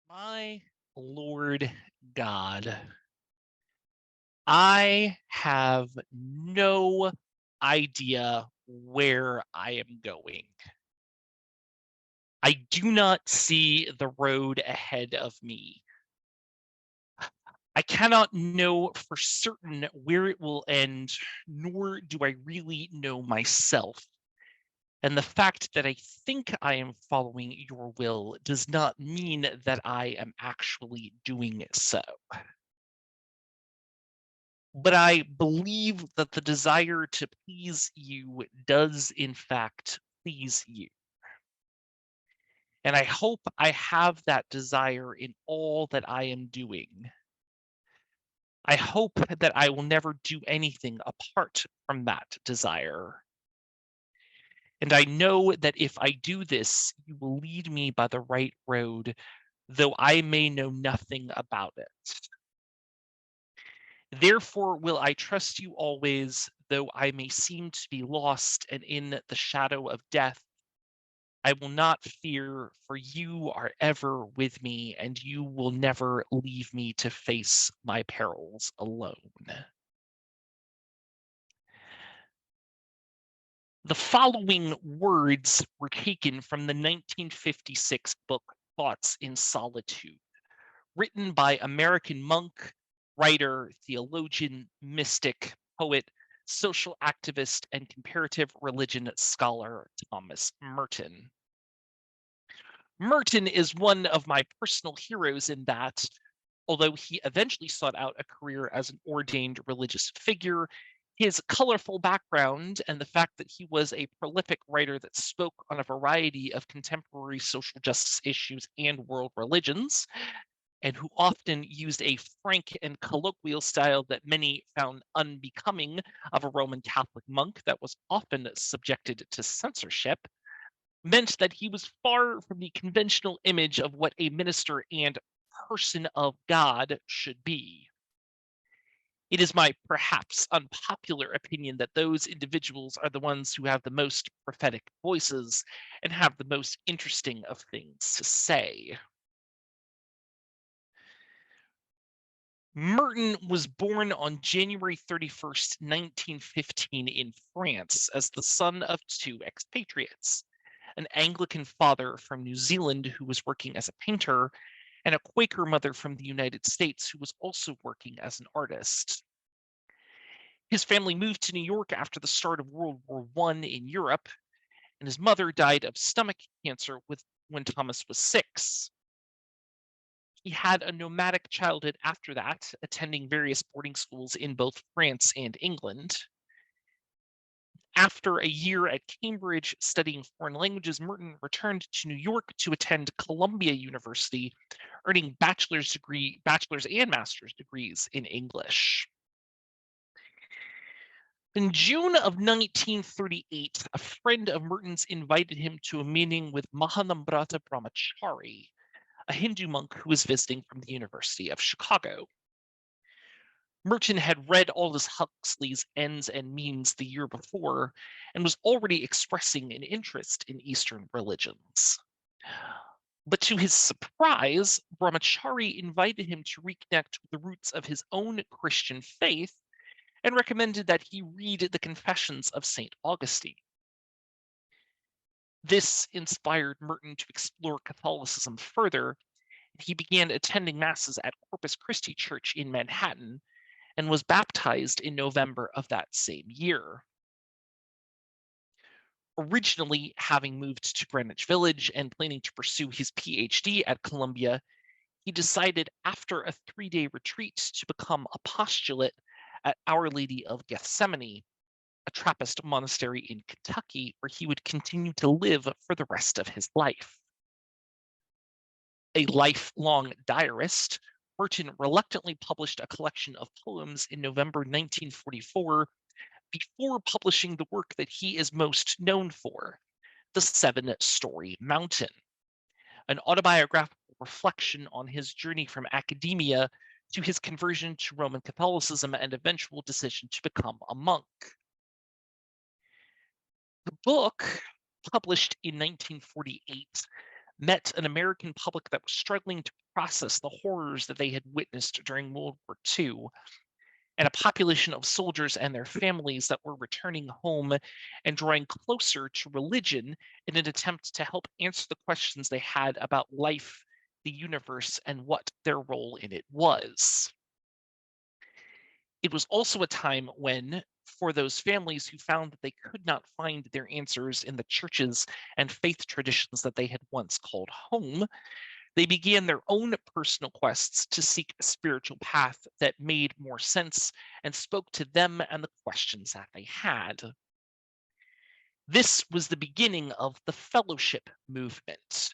My Lord God, I have no idea where I am going. I do not see the road ahead of me. I cannot know for certain where it will end, nor do I really know myself. And the fact that I think I am following your will does not mean that I am actually doing so. But I believe that the desire to please you does, in fact, please you. And I hope I have that desire in all that I am doing. I hope that I will never do anything apart from that desire. And I know that if I do this, you will lead me by the right road, though I may know nothing about it. Therefore will I trust you always, though I may seem to be lost and in the shadow of death. I will not fear, for you are ever with me, and you will never leave me to face my perils alone. The following words were taken from the 1956 book Thoughts in Solitude, written by American monk, writer, theologian, mystic, poet, social activist, and comparative religion scholar Thomas Merton. Merton is one of my personal heroes in that, although he eventually sought out a career as an ordained religious figure, his colorful background and the fact that he was a prolific writer that spoke on a variety of contemporary social justice issues and world religions, and who often used a frank and colloquial style that many found unbecoming of a Roman Catholic monk that was often subjected to censorship, meant that he was far from the conventional image of what a minister and person of God should be. It is my perhaps unpopular opinion that those individuals are the ones who have the most prophetic voices and have the most interesting of things to say. Merton was born on January 31st, 1915 in France as the son of two expatriates, an Anglican father from New Zealand who was working as a painter, and a Quaker mother from the United States who was also working as an artist. His family moved to New York after the start of World War I in Europe, and his mother died of stomach cancer when Thomas was 6. He had a nomadic childhood after that, attending various boarding schools in both France and England. After a year at Cambridge studying foreign languages, Merton returned to New York to attend Columbia University, earning bachelor's and master's degrees in English. In June of 1938, a friend of Merton's invited him to a meeting with Mahanamrata Brahmachari, a Hindu monk who was visiting from the University of Chicago. Merton had read Aldous Huxley's Ends and Means the year before and was already expressing an interest in Eastern religions. But to his surprise, Brahmachari invited him to reconnect with the roots of his own Christian faith and recommended that he read the Confessions of St. Augustine. This inspired Merton to explore Catholicism further, and he began attending masses at Corpus Christi Church in Manhattan and was baptized in November of that same year. Originally, having moved to Greenwich Village and planning to pursue his PhD at Columbia, he decided after a 3-day retreat to become a postulate at Our Lady of Gethsemane, a Trappist monastery in Kentucky, where he would continue to live for the rest of his life. A lifelong diarist, Merton reluctantly published a collection of poems in November 1944 before publishing the work that he is most known for, The Seven-Story Mountain, an autobiographical reflection on his journey from academia to his conversion to Roman Catholicism and eventual decision to become a monk. The book, published in 1948, met an American public that was struggling to process the horrors that they had witnessed during World War II, and a population of soldiers and their families that were returning home and drawing closer to religion in an attempt to help answer the questions they had about life, the universe, and what their role in it was. It was also a time when, for those families who found that they could not find their answers in the churches and faith traditions that they had once called home, they began their own personal quests to seek a spiritual path that made more sense and spoke to them and the questions that they had. This was the beginning of the fellowship movement,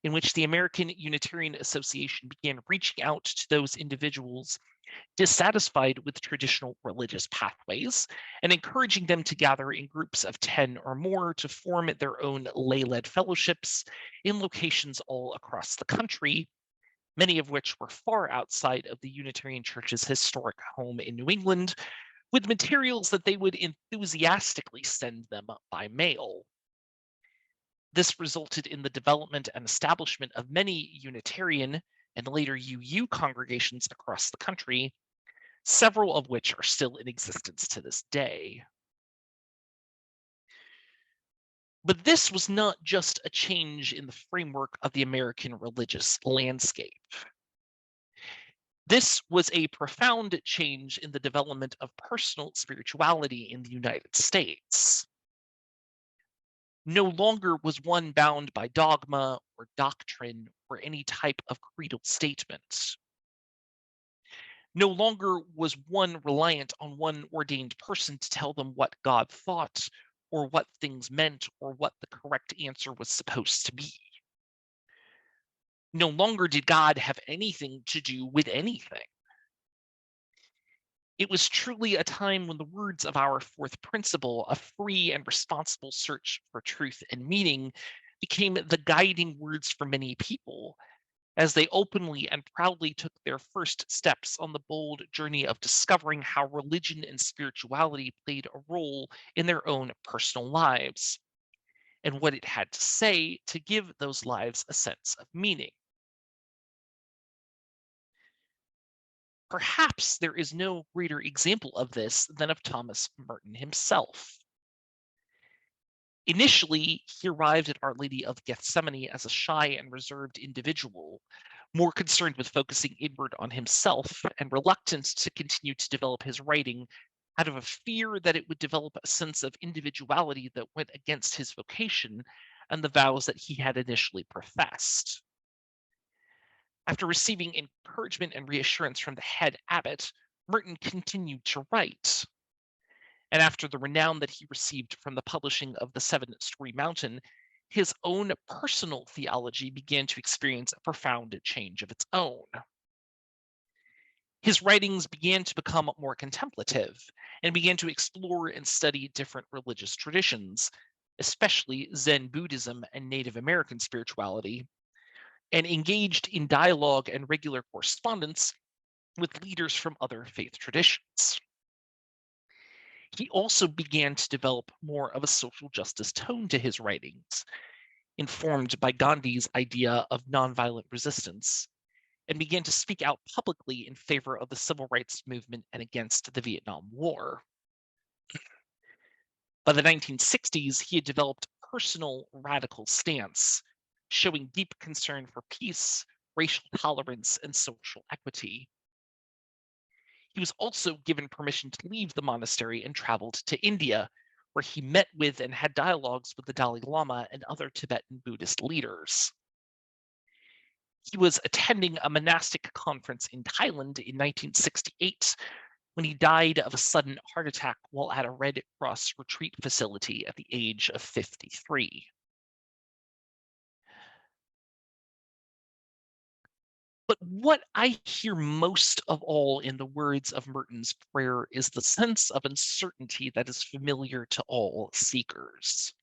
in which the American Unitarian Association began reaching out to those individuals dissatisfied with traditional religious pathways and encouraging them to gather in groups of 10 or more to form their own lay led fellowships in locations all across the country, many of which were far outside of the Unitarian Church's historic home in New England, with materials that they would enthusiastically send them by mail. This resulted in the development and establishment of many Unitarian and later UU congregations across the country, several of which are still in existence to this day. But this was not just a change in the framework of the American religious landscape. This was a profound change in the development of personal spirituality in the United States. No longer was one bound by dogma or doctrine or any type of creedal statement. No longer was one reliant on one ordained person to tell them what God thought or what things meant or what the correct answer was supposed to be. No longer did God have anything to do with anything. It was truly a time when the words of our fourth principle, a free and responsible search for truth and meaning, became the guiding words for many people as they openly and proudly took their first steps on the bold journey of discovering how religion and spirituality played a role in their own personal lives and what it had to say to give those lives a sense of meaning. Perhaps there is no greater example of this than of Thomas Merton himself. Initially, he arrived at Our Lady of Gethsemane as a shy and reserved individual, more concerned with focusing inward on himself and reluctant to continue to develop his writing out of a fear that it would develop a sense of individuality that went against his vocation and the vows that he had initially professed. After receiving encouragement and reassurance from the head abbot, Merton continued to write. And after the renown that he received from the publishing of The Seven-Storey Mountain, his own personal theology began to experience a profound change of its own. His writings began to become more contemplative and began to explore and study different religious traditions, especially Zen Buddhism and Native American spirituality, and engaged in dialogue and regular correspondence with leaders from other faith traditions. He also began to develop more of a social justice tone to his writings, informed by Gandhi's idea of nonviolent resistance, and began to speak out publicly in favor of the civil rights movement and against the Vietnam War. By the 1960s, he had developed a personal radical stance, showing deep concern for peace, racial tolerance, and social equity. He was also given permission to leave the monastery and traveled to India, where he met with and had dialogues with the Dalai Lama and other Tibetan Buddhist leaders. He was attending a monastic conference in Thailand in 1968 when he died of a sudden heart attack while at a Red Cross retreat facility at the age of 53. But what I hear most of all in the words of Merton's prayer is the sense of uncertainty that is familiar to all seekers.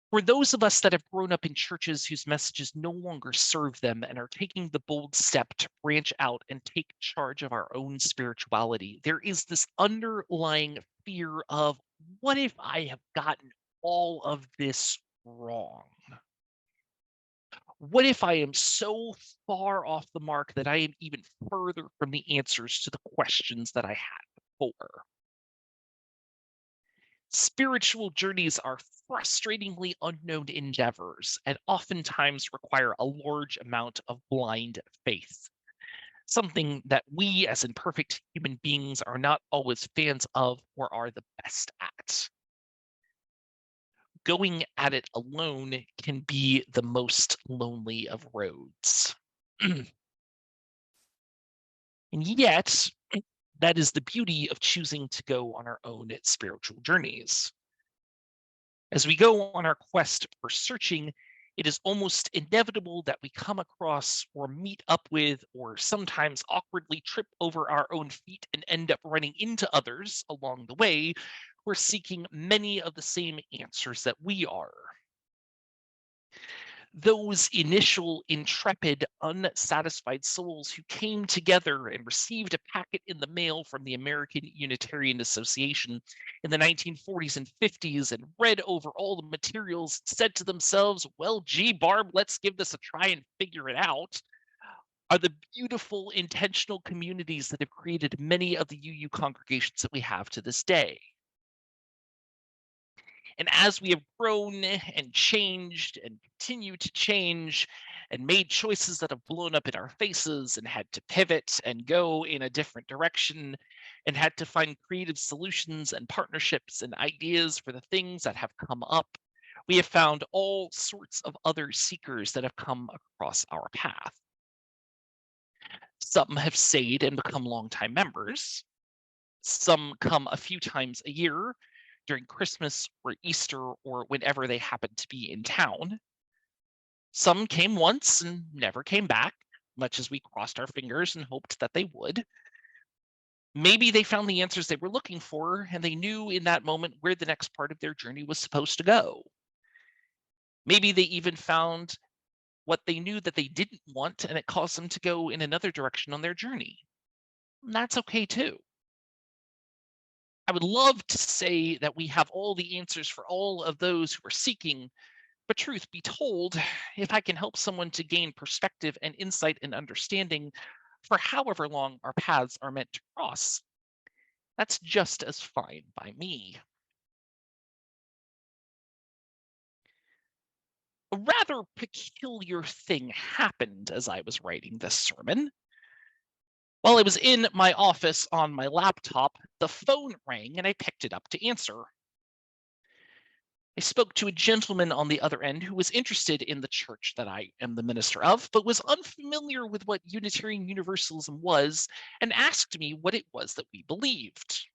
For those of us that have grown up in churches whose messages no longer serve them and are taking the bold step to branch out and take charge of our own spirituality, there is this underlying fear of, what if I have gotten all of this wrong? What if I am so far off the mark that I am even further from the answers to the questions that I had before? Spiritual journeys are frustratingly unknown endeavors and oftentimes require a large amount of blind faith, something that we as imperfect human beings are not always fans of or are the best at. Going at it alone can be the most lonely of roads. And yet, that is the beauty of choosing to go on our own spiritual journeys. As we go on our quest for searching, it is almost inevitable that we come across or meet up with, or sometimes awkwardly trip over our own feet and end up running into others along the way who are seeking many of the same answers that we are. Those initial intrepid, unsatisfied souls who came together and received a packet in the mail from the American Unitarian Association in the 1940s and 50s and read over all the materials, said to themselves, well, gee, Barb, let's give this a try and figure it out, are the beautiful intentional communities that have created many of the UU congregations that we have to this day. And as we have grown and changed and continue to change and made choices that have blown up in our faces and had to pivot and go in a different direction and had to find creative solutions and partnerships and ideas for the things that have come up, we have found all sorts of other seekers that have come across our path. Some have stayed and become longtime members. Some come a few times a year during Christmas or Easter or whenever they happen to be in town. Some came once and never came back, much as we crossed our fingers and hoped that they would. Maybe they found the answers they were looking for and they knew in that moment where the next part of their journey was supposed to go. Maybe they even found what they knew that they didn't want and it caused them to go in another direction on their journey. And that's okay too. I would love to say that we have all the answers for all of those who are seeking, but truth be told, if I can help someone to gain perspective and insight and understanding for however long our paths are meant to cross, that's just as fine by me. A rather peculiar thing happened as I was writing this sermon. While I was in my office on my laptop, the phone rang and I picked it up to answer. I spoke to a gentleman on the other end who was interested in the church that I am the minister of, but was unfamiliar with what Unitarian Universalism was and asked me what it was that we believed.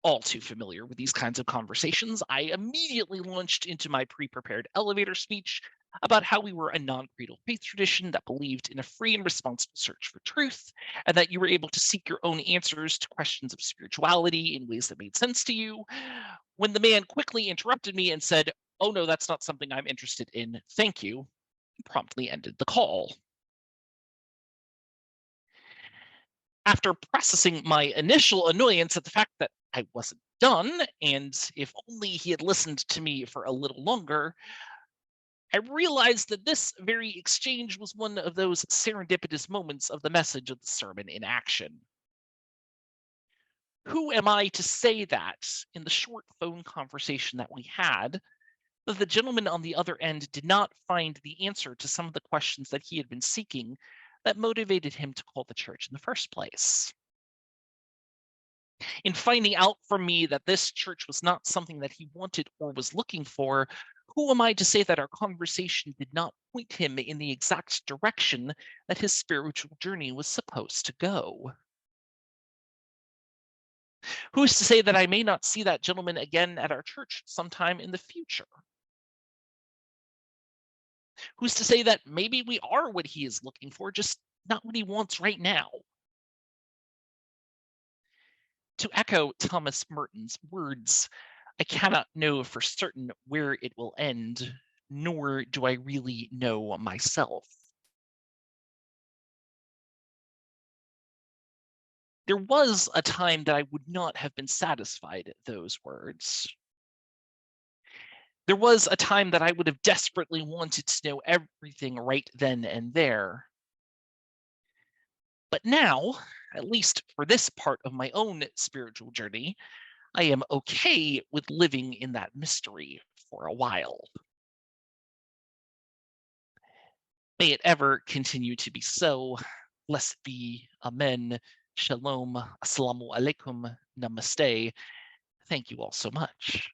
All too familiar with these kinds of conversations, I immediately launched into my pre-prepared elevator speech about how we were a non-creedal faith tradition that believed in a free and responsible search for truth, and that you were able to seek your own answers to questions of spirituality in ways that made sense to you, when the man quickly interrupted me and said, "Oh no, that's not something I'm interested in. Thank you," and promptly ended the call. After processing my initial annoyance at the fact that I wasn't done, and if only he had listened to me for a little longer, I realized that this very exchange was one of those serendipitous moments of the message of the sermon in action. Who am I to say that, in the short phone conversation that we had, that the gentleman on the other end did not find the answer to some of the questions that he had been seeking that motivated him to call the church in the first place? In finding out from me that this church was not something that he wanted or was looking for, who am I to say that our conversation did not point him in the exact direction that his spiritual journey was supposed to go? Who's to say that I may not see that gentleman again at our church sometime in the future? Who's to say that maybe we are what he is looking for, just not what he wants right now? To echo Thomas Merton's words, I cannot know for certain where it will end, nor do I really know myself. There was a time that I would not have been satisfied at those words. There was a time that I would have desperately wanted to know everything right then and there. But now, at least for this part of my own spiritual journey, I am okay with living in that mystery for a while. May it ever continue to be so. Blessed be. Amen. Shalom. Assalamu alaikum. Namaste. Thank you all so much.